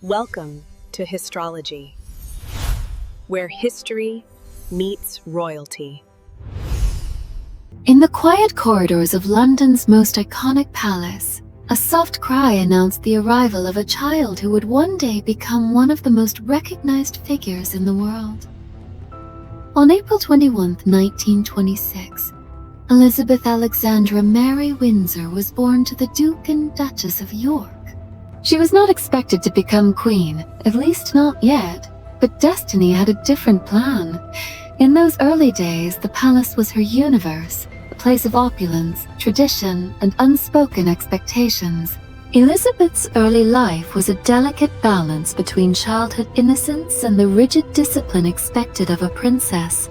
Welcome to Histrology, where history meets royalty. In the quiet corridors of London's most iconic palace, a soft cry announced the arrival of a child who would one day become one of the most recognized figures in the world. On April 21, 1926, Elizabeth Alexandra Mary Windsor was born to the Duke and Duchess of York. She was not expected to become queen, at least not yet, but destiny had a different plan. In those early days, the palace was her universe, a place of opulence, tradition, and unspoken expectations. Elizabeth's early life was a delicate balance between childhood innocence and the rigid discipline expected of a princess.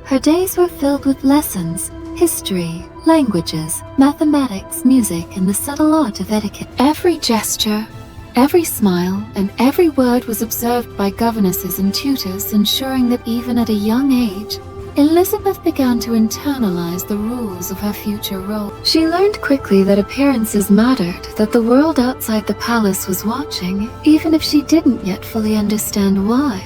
Her days were filled with lessons, history, languages, mathematics, music, and the subtle art of etiquette. Every gesture, every smile, and every word was observed by governesses and tutors, ensuring that even at a young age, Elizabeth began to internalize the rules of her future role. She learned quickly that appearances mattered, that the world outside the palace was watching, even if she didn't yet fully understand why.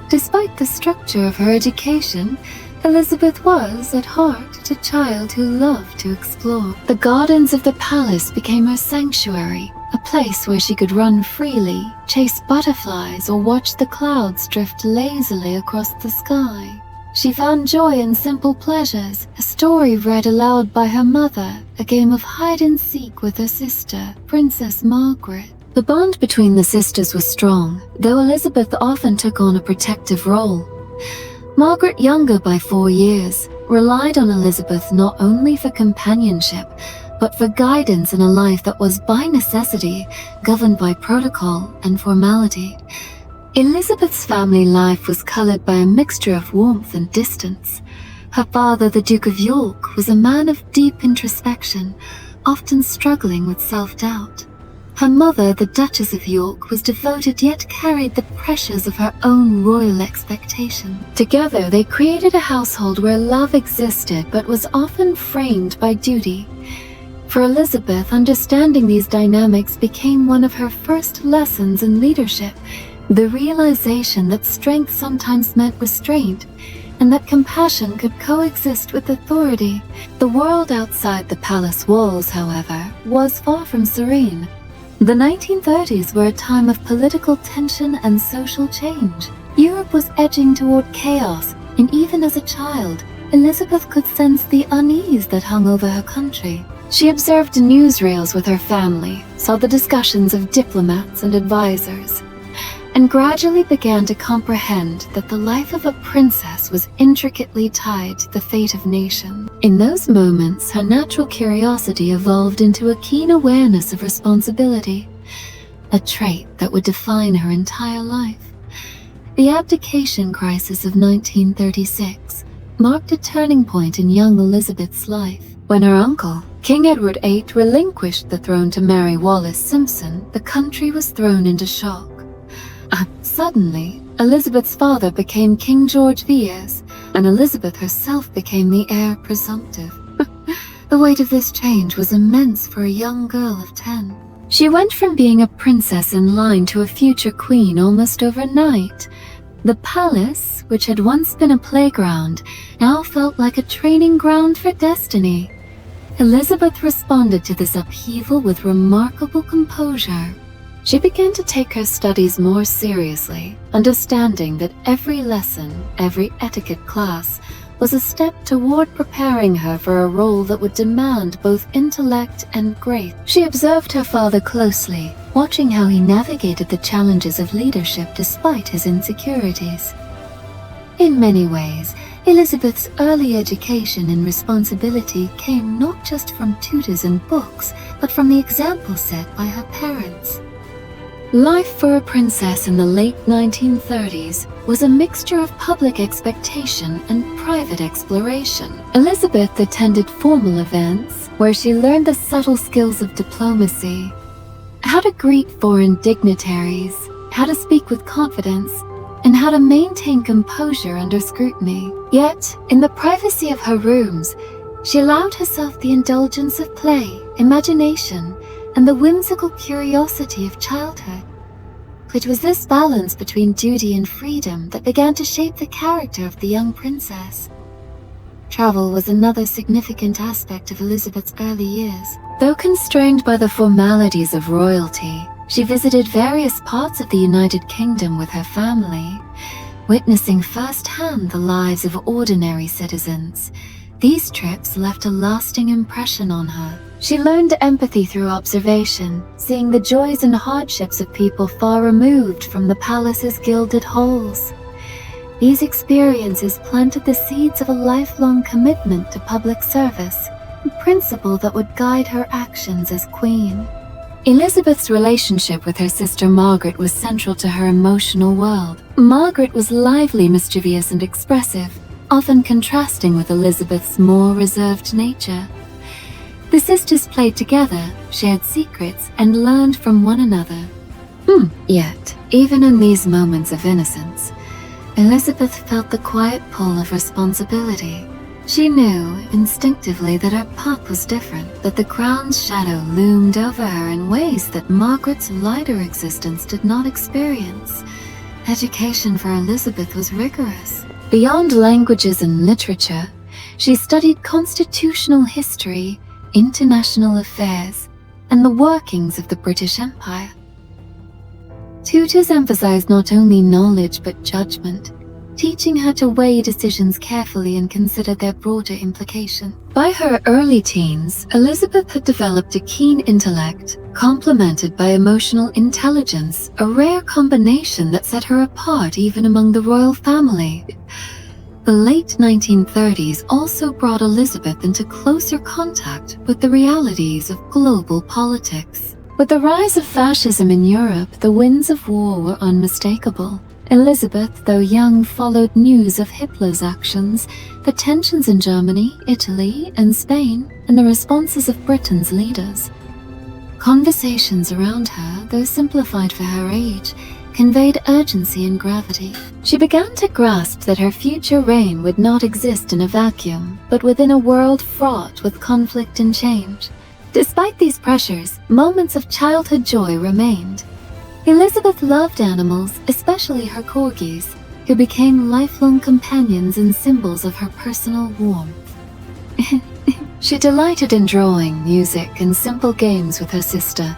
Despite the structure of her education, Elizabeth was, at heart, a child who loved to explore. The gardens of the palace became her sanctuary, a place where she could run freely, chase butterflies, or watch the clouds drift lazily across the sky. She found joy in simple pleasures, a story read aloud by her mother, a game of hide-and-seek with her sister, Princess Margaret. The bond between the sisters was strong, though Elizabeth often took on a protective role. Margaret, younger by 4 years, relied on Elizabeth not only for companionship, but for guidance in a life that was by necessity governed by protocol and formality. Elizabeth's family life was colored by a mixture of warmth and distance. Her father, the Duke of York, was a man of deep introspection, often struggling with self-doubt. Her mother, the Duchess of York, was devoted yet carried the pressures of her own royal expectation. Together, they created a household where love existed but was often framed by duty. For Elizabeth, understanding these dynamics became one of her first lessons in leadership, the realization that strength sometimes meant restraint, and that compassion could coexist with authority. The world outside the palace walls, however, was far from serene. The 1930s were a time of political tension and social change. Europe was edging toward chaos, and even as a child, Elizabeth could sense the unease that hung over her country. She observed newsreels with her family, saw the discussions of diplomats and advisors, and gradually began to comprehend that the life of a princess was intricately tied to the fate of nations. In those moments, her natural curiosity evolved into a keen awareness of responsibility, a trait that would define her entire life. The abdication crisis of 1936 marked a turning point in young Elizabeth's life. When her uncle, King Edward VIII, relinquished the throne to Mary Wallis Simpson, the country was thrown into shock. Suddenly, Elizabeth's father became King George VI, and Elizabeth herself became the heir presumptive. The weight of this change was immense for a young girl of 10. She went from being a princess in line to a future queen almost overnight. The palace, which had once been a playground, now felt like a training ground for destiny. Elizabeth responded to this upheaval with remarkable composure. She began to take her studies more seriously, understanding that every lesson, every etiquette class, was a step toward preparing her for a role that would demand both intellect and grace. She observed her father closely, watching how he navigated the challenges of leadership despite his insecurities. In many ways, Elizabeth's early education and responsibility came not just from tutors and books, but from the example set by her parents. Life for a princess in the late 1930s was a mixture of public expectation and private exploration. Elizabeth attended formal events where she learned the subtle skills of diplomacy, how to greet foreign dignitaries, how to speak with confidence, and how to maintain composure under scrutiny. Yet, in the privacy of her rooms, she allowed herself the indulgence of play, imagination, and the whimsical curiosity of childhood. It was this balance between duty and freedom that began to shape the character of the young princess. Travel was another significant aspect of Elizabeth's early years. Though constrained by the formalities of royalty, she visited various parts of the United Kingdom with her family, witnessing firsthand the lives of ordinary citizens. These trips left a lasting impression on her. She learned empathy through observation, seeing the joys and hardships of people far removed from the palace's gilded halls. These experiences planted the seeds of a lifelong commitment to public service, a principle that would guide her actions as queen. Elizabeth's relationship with her sister Margaret was central to her emotional world. Margaret was lively, mischievous, and expressive, often contrasting with Elizabeth's more reserved nature. The sisters played together, shared secrets, and learned from one another. Yet, even in these moments of innocence, Elizabeth felt the quiet pull of responsibility. She knew instinctively that her path was different, that the crown's shadow loomed over her in ways that Margaret's lighter existence did not experience. Education for Elizabeth was rigorous. Beyond languages and literature, she studied constitutional history, international affairs, and the workings of the British Empire. Tutors emphasized not only knowledge but judgment, teaching her to weigh decisions carefully and consider their broader implication. By her early teens, Elizabeth had developed a keen intellect, complemented by emotional intelligence, a rare combination that set her apart even among the royal family. The late 1930s also brought Elizabeth into closer contact with the realities of global politics. With the rise of fascism in Europe, the winds of war were unmistakable. Elizabeth, though young, followed news of Hitler's actions, the tensions in Germany, Italy, and Spain, and the responses of Britain's leaders. Conversations around her, though simplified for her age, conveyed urgency and gravity. She began to grasp that her future reign would not exist in a vacuum, but within a world fraught with conflict and change. Despite these pressures, moments of childhood joy remained. Elizabeth loved animals, especially her corgis, who became lifelong companions and symbols of her personal warmth. She delighted in drawing, music, and simple games with her sister.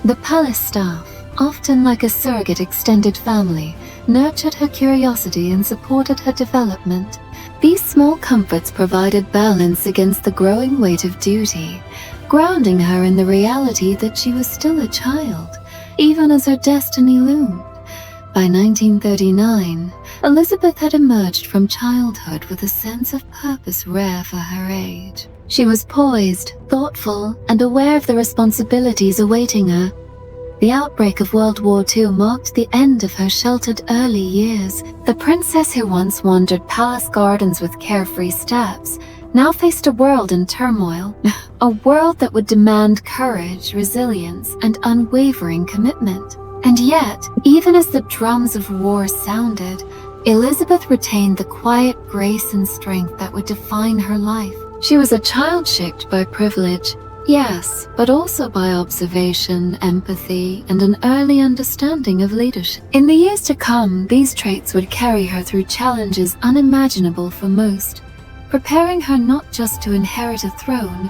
The palace staff, often like a surrogate extended family, nurtured her curiosity and supported her development. These small comforts provided balance against the growing weight of duty, grounding her in the reality that she was still a child, even as her destiny loomed. By 1939, Elizabeth had emerged from childhood with a sense of purpose rare for her age. She was poised, thoughtful, and aware of the responsibilities awaiting her. The outbreak of World War II marked the end of her sheltered early years. The princess who once wandered palace gardens with carefree steps now faced a world in turmoil, a world that would demand courage, resilience, and unwavering commitment. And yet, even as the drums of war sounded, Elizabeth retained the quiet grace and strength that would define her life. She was a child shaped by privilege, yes, but also by observation, empathy, and an early understanding of leadership. In the years to come, these traits would carry her through challenges unimaginable for most, preparing her not just to inherit a throne,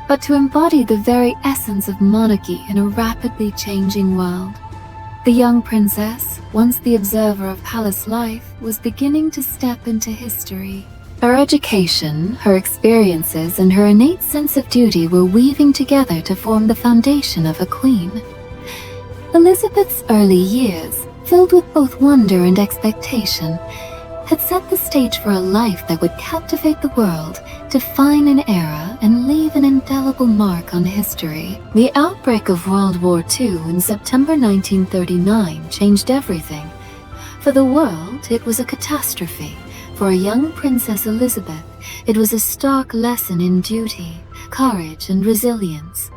but to embody the very essence of monarchy in a rapidly changing world. The young princess, once the observer of palace life, was beginning to step into history. Her education, her experiences, and her innate sense of duty were weaving together to form the foundation of a queen. Elizabeth's early years, filled with both wonder and expectation, had set the stage for a life that would captivate the world, define an era, and leave an indelible mark on history. The outbreak of World War II in September 1939 changed everything. For the world, it was a catastrophe. For a young Princess Elizabeth, it was a stark lesson in duty, courage, and resilience.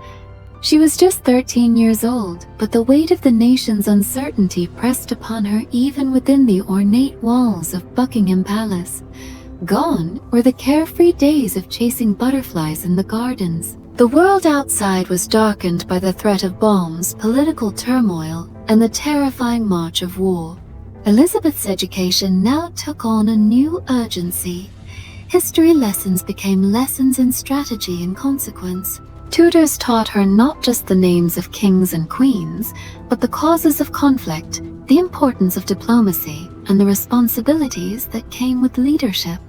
She was just 13 years old, but the weight of the nation's uncertainty pressed upon her even within the ornate walls of Buckingham Palace. Gone were the carefree days of chasing butterflies in the gardens. The world outside was darkened by the threat of bombs, political turmoil, and the terrifying march of war. Elizabeth's education now took on a new urgency. History lessons became lessons in strategy and consequence. Tutors taught her not just the names of kings and queens, but the causes of conflict, the importance of diplomacy, and the responsibilities that came with leadership.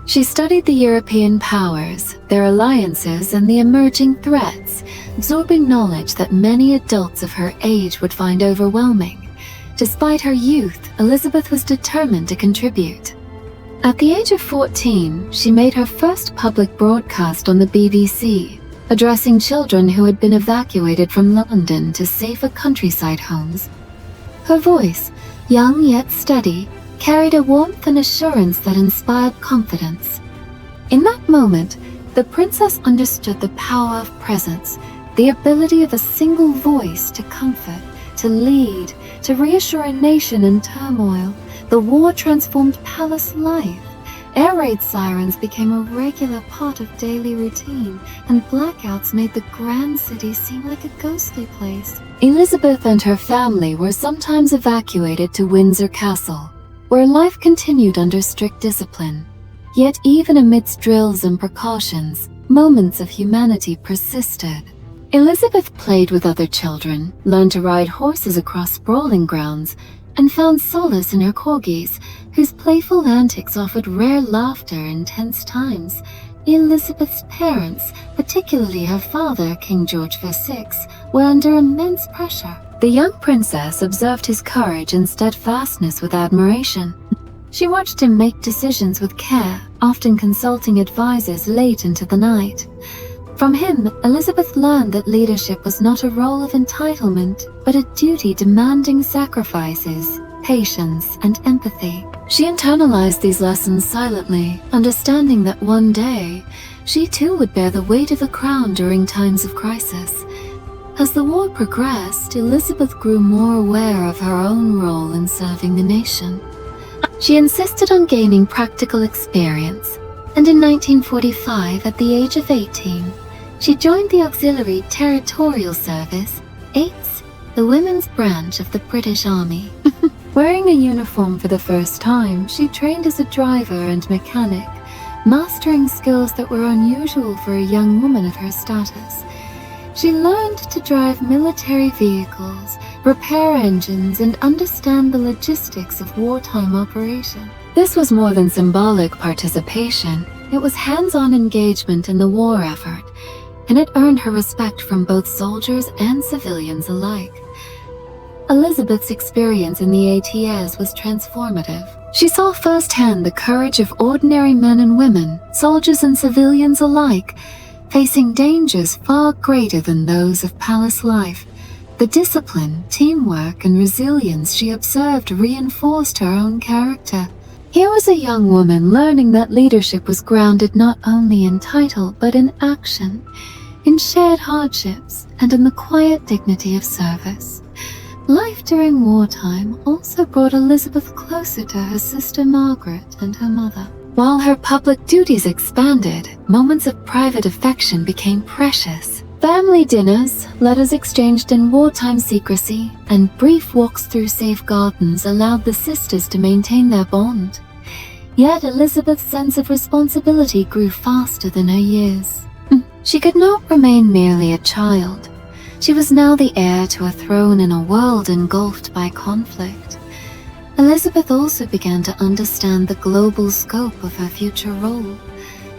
She studied the European powers, their alliances, and the emerging threats, absorbing knowledge that many adults of her age would find overwhelming. Despite her youth, Elizabeth was determined to contribute. At the age of 14, she made her first public broadcast on the BBC, addressing children who had been evacuated from London to safer countryside homes. Her voice, young yet steady, carried a warmth and assurance that inspired confidence. In that moment, the princess understood the power of presence, the ability of a single voice to comfort, to lead, to reassure a nation in turmoil. The war transformed palace life. Air raid sirens became a regular part of daily routine, and blackouts made the grand city seem like a ghostly place. Elizabeth and her family were sometimes evacuated to Windsor Castle, where life continued under strict discipline. Yet even amidst drills and precautions, moments of humanity persisted. Elizabeth played with other children, learned to ride horses across sprawling grounds, and found solace in her corgis, whose playful antics offered rare laughter in tense times. Elizabeth's parents, particularly her father, King George VI, were under immense pressure. The young princess observed his courage and steadfastness with admiration. She watched him make decisions with care, often consulting advisors late into the night. From him, Elizabeth learned that leadership was not a role of entitlement, but a duty demanding sacrifices, patience, and empathy. She internalized these lessons silently, understanding that one day, she too would bear the weight of a crown during times of crisis. As the war progressed, Elizabeth grew more aware of her own role in serving the nation. She insisted on gaining practical experience, and in 1945, at the age of 18, she joined the Auxiliary Territorial Service, ATES, the women's branch of the British Army. Wearing a uniform for the first time, she trained as a driver and mechanic, mastering skills that were unusual for a young woman of her status. She learned to drive military vehicles, repair engines, and understand the logistics of wartime operation. This was more than symbolic participation. It was hands-on engagement in the war effort, and it earned her respect from both soldiers and civilians alike. Elizabeth's experience in the ATS was transformative. She saw firsthand the courage of ordinary men and women, soldiers and civilians alike, facing dangers far greater than those of palace life. The discipline, teamwork, and resilience she observed reinforced her own character. Here was a young woman learning that leadership was grounded not only in title but in action, in shared hardships, and in the quiet dignity of service. Life during wartime also brought Elizabeth closer to her sister Margaret and her mother. While her public duties expanded, moments of private affection became precious. Family dinners, letters exchanged in wartime secrecy, and brief walks through safe gardens allowed the sisters to maintain their bond. Yet Elizabeth's sense of responsibility grew faster than her years. She could not remain merely a child. She was now the heir to a throne in a world engulfed by conflict. Elizabeth also began to understand the global scope of her future role.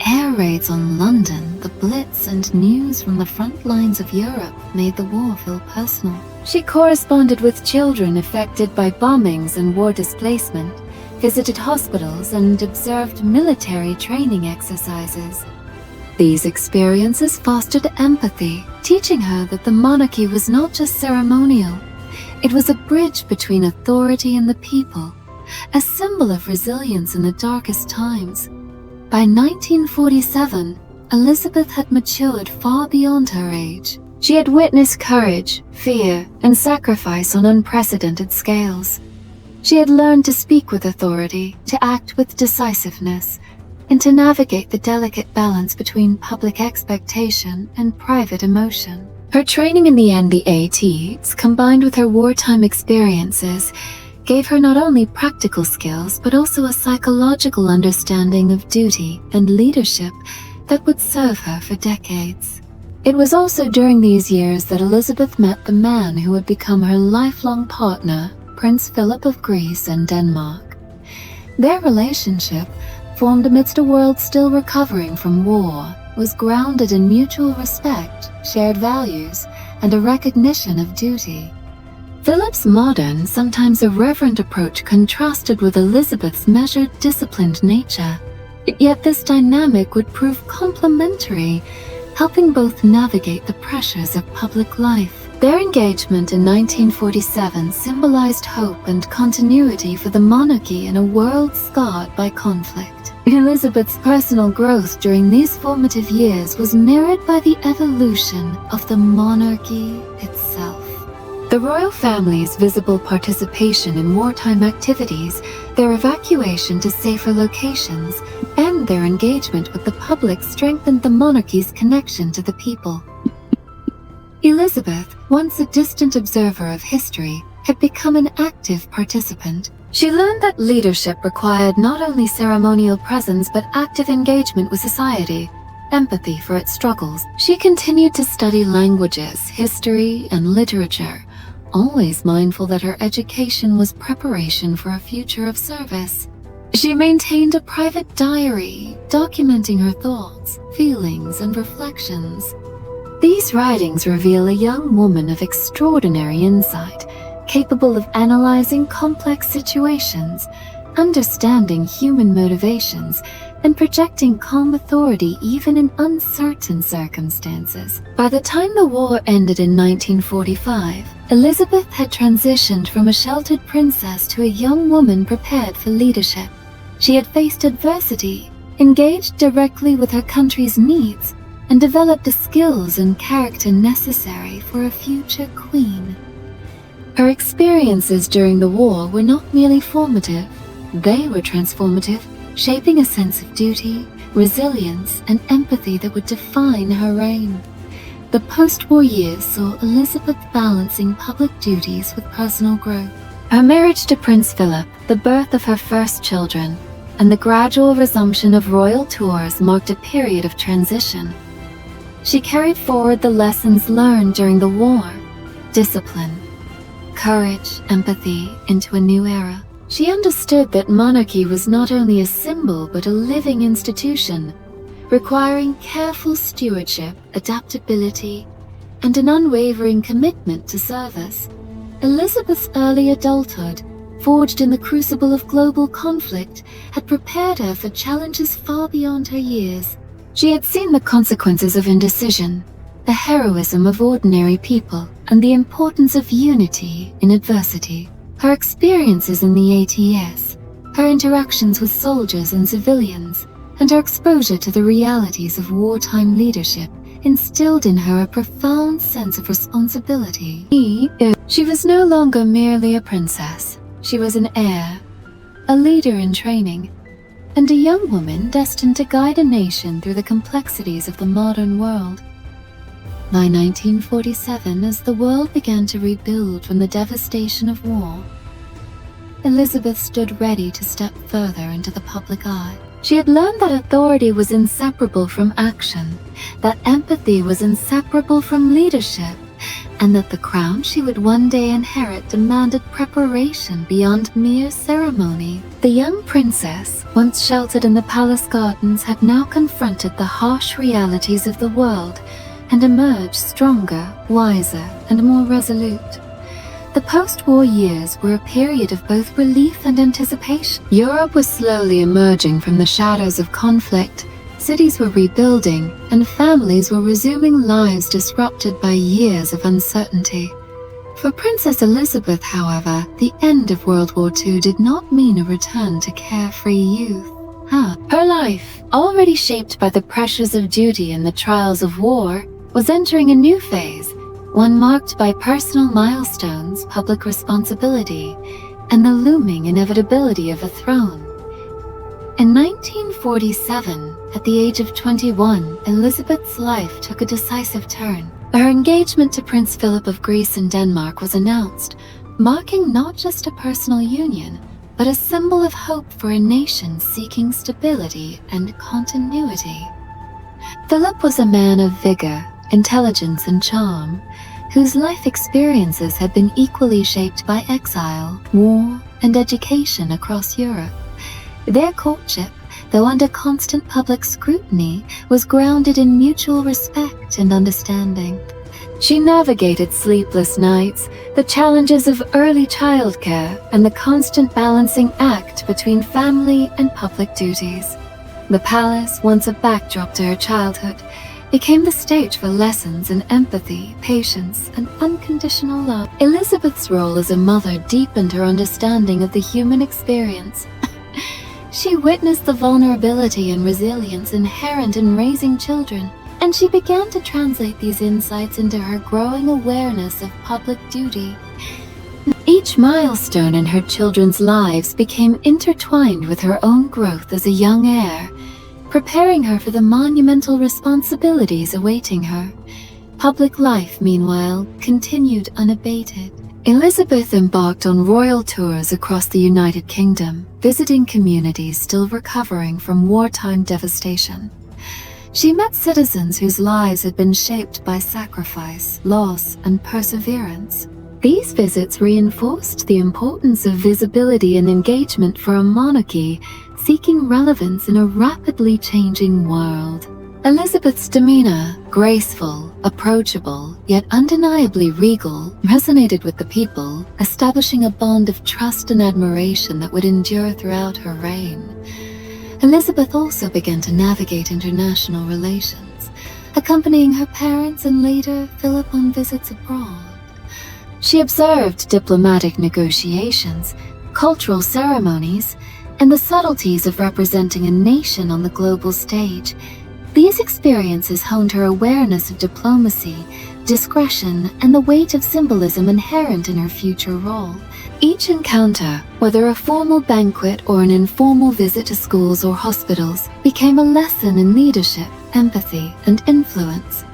Air raids on London, the Blitz, and news from the front lines of Europe made the war feel personal. She corresponded with children affected by bombings and war displacement, visited hospitals, and observed military training exercises. These experiences fostered empathy, teaching her that the monarchy was not just ceremonial. It was a bridge between authority and the people, a symbol of resilience in the darkest times. By 1947, Elizabeth had matured far beyond her age. She had witnessed courage, fear, and sacrifice on unprecedented scales. She had learned to speak with authority, to act with decisiveness, and to navigate the delicate balance between public expectation and private emotion. Her training in the NDATs, combined with her wartime experiences, gave her not only practical skills but also a psychological understanding of duty and leadership that would serve her for decades. It was also during these years that Elizabeth met the man who would become her lifelong partner, Prince Philip of Greece and Denmark. Their relationship, formed amidst a world still recovering from war, was grounded in mutual respect, shared values, and a recognition of duty. Philip's modern, sometimes irreverent approach contrasted with Elizabeth's measured, disciplined nature. Yet this dynamic would prove complementary, helping both navigate the pressures of public life. Their engagement in 1947 symbolized hope and continuity for the monarchy in a world scarred by conflict. Elizabeth's personal growth during these formative years was mirrored by the evolution of the monarchy itself. The royal family's visible participation in wartime activities, their evacuation to safer locations, and their engagement with the public strengthened the monarchy's connection to the people. Elizabeth, once a distant observer of history, had become an active participant. She learned that leadership required not only ceremonial presence but active engagement with society, empathy for its struggles. She continued to study languages, history, and literature, always mindful that her education was preparation for a future of service. She maintained a private diary, documenting her thoughts, feelings, and reflections. These writings reveal a young woman of extraordinary insight, capable of analyzing complex situations, understanding human motivations, and projecting calm authority even in uncertain circumstances. By the time the war ended in 1945, Elizabeth had transitioned from a sheltered princess to a young woman prepared for leadership. She had faced adversity, engaged directly with her country's needs, and developed the skills and character necessary for a future queen. Her experiences during the war were not merely formative, they were transformative, shaping a sense of duty, resilience, and empathy that would define her reign. The post-war years saw Elizabeth balancing public duties with personal growth. Her marriage to Prince Philip, the birth of her first children, and the gradual resumption of royal tours marked a period of transition. She carried forward the lessons learned during the war: discipline, courage, empathy, into a new era. She understood that monarchy was not only a symbol but a living institution, requiring careful stewardship, adaptability, and an unwavering commitment to service. Elizabeth's early adulthood, forged in the crucible of global conflict, had prepared her for challenges far beyond her years. She had seen the consequences of indecision, the heroism of ordinary people, and the importance of unity in adversity. Her experiences in the ATS, her interactions with soldiers and civilians, and her exposure to the realities of wartime leadership instilled in her a profound sense of responsibility. She was no longer merely a princess. She was an heir, a leader in training, and a young woman destined to guide a nation through the complexities of the modern world. By 1947, as the world began to rebuild from the devastation of war, Elizabeth stood ready to step further into the public eye. She had learned that authority was inseparable from action, that empathy was inseparable from leadership, and that the crown she would one day inherit demanded preparation beyond mere ceremony. The young princess, once sheltered in the palace gardens, had now confronted the harsh realities of the world and emerged stronger, wiser, and more resolute. The post-war years were a period of both relief and anticipation. Europe was slowly emerging from the shadows of conflict, cities were rebuilding, and families were resuming lives disrupted by years of uncertainty. For Princess Elizabeth, however, the end of World War II did not mean a return to carefree youth. Her life, already shaped by the pressures of duty and the trials of war, was entering a new phase, one marked by personal milestones, public responsibility, and the looming inevitability of a throne. In 1947, at the age of 21, Elizabeth's life took a decisive turn. Her engagement to Prince Philip of Greece and Denmark was announced, marking not just a personal union, but a symbol of hope for a nation seeking stability and continuity. Philip was a man of vigor, intelligence, and charm, whose life experiences had been equally shaped by exile, war, and education across Europe. Their courtship, though under constant public scrutiny, was grounded in mutual respect and understanding. She navigated sleepless nights, the challenges of early childcare, and the constant balancing act between family and public duties. The palace, once a backdrop to her childhood, became the stage for lessons in empathy, patience, and unconditional love. Elizabeth's role as a mother deepened her understanding of the human experience. She witnessed the vulnerability and resilience inherent in raising children, and she began to translate these insights into her growing awareness of public duty. Each milestone in her children's lives became intertwined with her own growth as a young heir, preparing her for the monumental responsibilities awaiting her. Public life, meanwhile, continued unabated. Elizabeth embarked on royal tours across the United Kingdom, visiting communities still recovering from wartime devastation. She met citizens whose lives had been shaped by sacrifice, loss, and perseverance. These visits reinforced the importance of visibility and engagement for a monarchy seeking relevance in a rapidly changing world. Elizabeth's demeanor, graceful, approachable, yet undeniably regal, resonated with the people, establishing a bond of trust and admiration that would endure throughout her reign. Elizabeth also began to navigate international relations, accompanying her parents and later Philip on visits abroad. She observed diplomatic negotiations, cultural ceremonies, and the subtleties of representing a nation on the global stage. These experiences honed her awareness of diplomacy, discretion, and the weight of symbolism inherent in her future role. Each encounter, whether a formal banquet or an informal visit to schools or hospitals, became a lesson in leadership, empathy, and influence.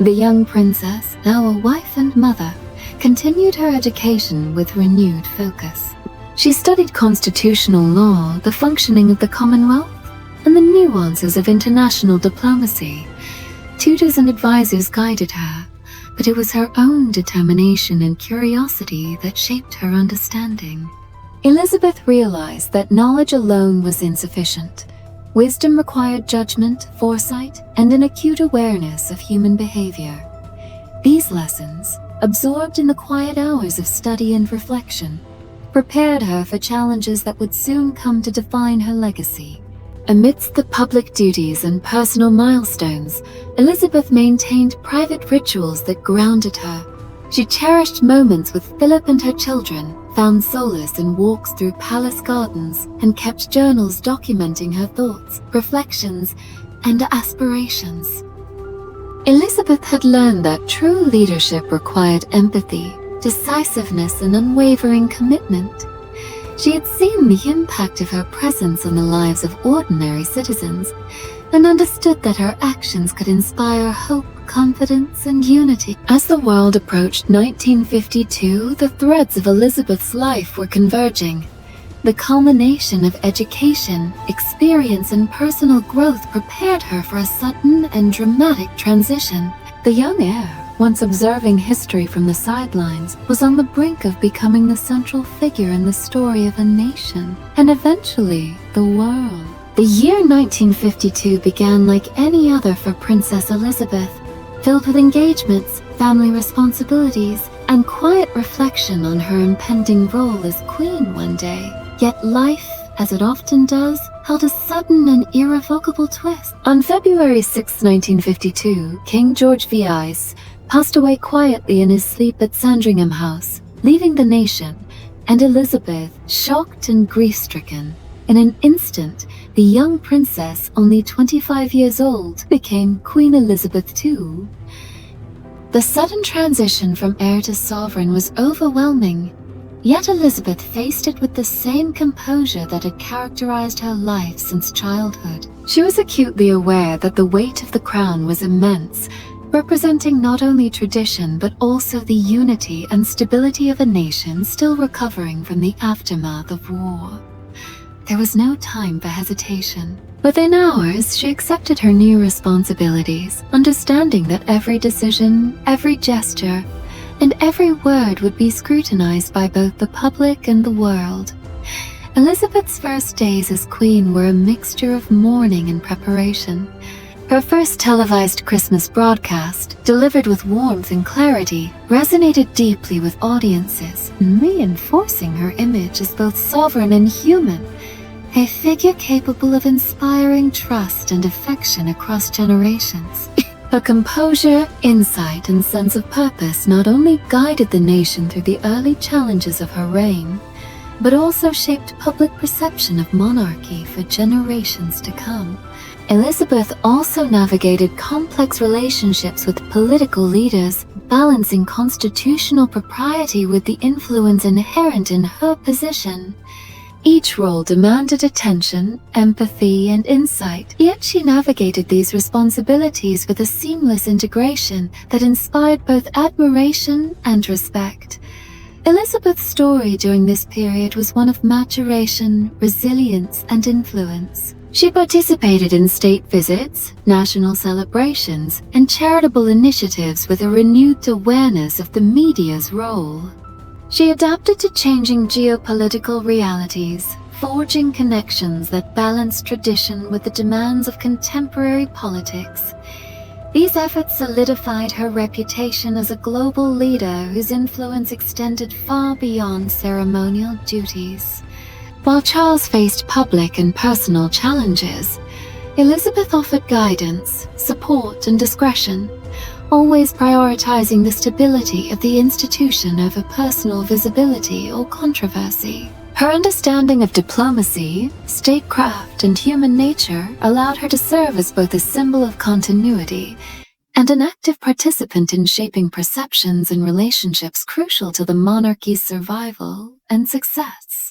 The young princess, now a wife and mother, continued her education with renewed focus. She studied constitutional law, the functioning of the Commonwealth, and the nuances of international diplomacy. Tutors and advisors guided her, but it was her own determination and curiosity that shaped her understanding. Elizabeth realized that knowledge alone was insufficient. Wisdom required judgment, foresight, and an acute awareness of human behavior. These lessons, absorbed in the quiet hours of study and reflection, prepared her for challenges that would soon come to define her legacy. Amidst the public duties and personal milestones, Elizabeth maintained private rituals that grounded her. She cherished moments with Philip and her children, found solace in walks through palace gardens, and kept journals documenting her thoughts, reflections, and aspirations. Elizabeth had learned that true leadership required empathy, decisiveness, and unwavering commitment. She had seen the impact of her presence on the lives of ordinary citizens and understood that her actions could inspire hope, confidence, and unity. As the world approached 1952, the threads of Elizabeth's life were converging. The culmination of education, experience, and personal growth prepared her for a sudden and dramatic transition. The young heir, once observing history from the sidelines, was on the brink of becoming the central figure in the story of a nation, and eventually the world. The year 1952 began like any other for Princess Elizabeth, filled with engagements, family responsibilities, and quiet reflection on her impending role as queen one day. Yet life, as it often does, held a sudden and irrevocable twist. On February 6, 1952, King George VI passed away quietly in his sleep at Sandringham House, leaving the nation, and Elizabeth, shocked and grief-stricken. In an instant, the young princess, only 25 years old, became Queen Elizabeth II. The sudden transition from heir to sovereign was overwhelming, yet Elizabeth faced it with the same composure that had characterized her life since childhood. She was acutely aware that the weight of the crown was immense, representing not only tradition but also the unity and stability of a nation still recovering from the aftermath of war. There was no time for hesitation. Within hours, she accepted her new responsibilities, understanding that every decision, every gesture, and every word would be scrutinized by both the public and the world. Elizabeth's first days as queen were a mixture of mourning and preparation. Her first televised Christmas broadcast, delivered with warmth and clarity, resonated deeply with audiences, reinforcing her image as both sovereign and human, a figure capable of inspiring trust and affection across generations. Her composure, insight, and sense of purpose not only guided the nation through the early challenges of her reign, but also shaped public perception of monarchy for generations to come. Elizabeth also navigated complex relationships with political leaders, balancing constitutional propriety with the influence inherent in her position. Each role demanded attention, empathy, and insight, yet she navigated these responsibilities with a seamless integration that inspired both admiration and respect. Elizabeth's story during this period was one of maturation, resilience, and influence. She participated in state visits, national celebrations, and charitable initiatives with a renewed awareness of the media's role. She adapted to changing geopolitical realities, forging connections that balanced tradition with the demands of contemporary politics. These efforts solidified her reputation as a global leader whose influence extended far beyond ceremonial duties. While Charles faced public and personal challenges, Elizabeth offered guidance, support, and discretion, always prioritizing the stability of the institution over personal visibility or controversy. Her understanding of diplomacy, statecraft, and human nature allowed her to serve as both a symbol of continuity and an active participant in shaping perceptions and relationships crucial to the monarchy's survival and success.